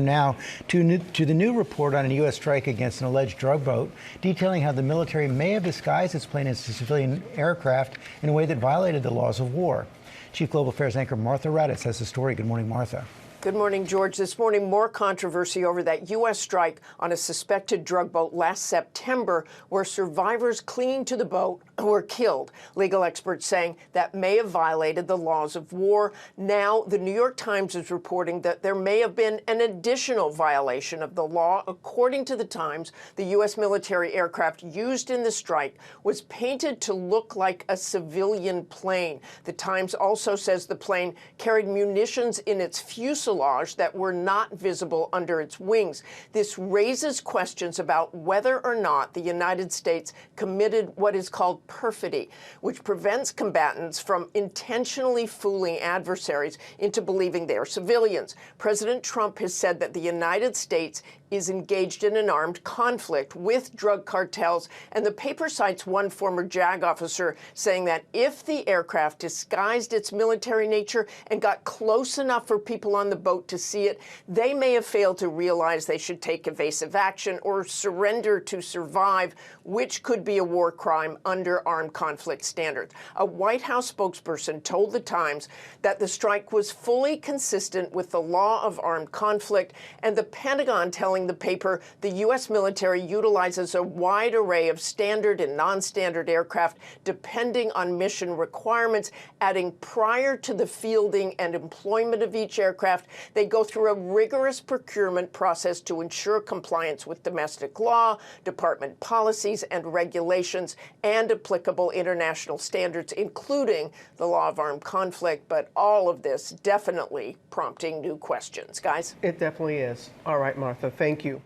Now, to the new report on a U.S. strike against an alleged drug boat, detailing how the military may have disguised its plane as a civilian aircraft in a way that violated the laws of war. Chief Global Affairs anchor Martha Raddatz has the story. Good morning, Martha. Good morning, George. This morning, more controversy over that U.S. strike on a suspected drug boat last September, where survivors clinging to the boat were killed. Legal experts saying that may have violated the laws of war. Now, the New York Times is reporting that there may have been an additional violation of the law. According to the Times, the U.S. military aircraft used in the strike was painted to look like a civilian plane. The Times also says the plane carried munitions in its fuselage that were not visible under its wings. This raises questions about whether or not the United States committed what is called perfidy, which prevents combatants from intentionally fooling adversaries into believing they are civilians. President Trump has said that the United States is engaged in an armed conflict with drug cartels, and the paper cites one former JAG officer saying that if the aircraft disguised its military nature and got close enough for people on the boat to see it, they may have failed to realize they should take evasive action or surrender to survive, which could be a war crime under armed conflict standards. A White House spokesperson told the Times that the strike was fully consistent with the law of armed conflict, and the Pentagon telling the paper the U.S. military utilizes a wide array of standard and non-standard aircraft depending on mission requirements, adding prior to the fielding and employment of each aircraft, they go through a rigorous procurement process to ensure compliance with domestic law, department policies and regulations, and applicable international standards, including the law of armed conflict. But all of this definitely prompting new questions. Guys? It definitely is. All right, Martha, thank you.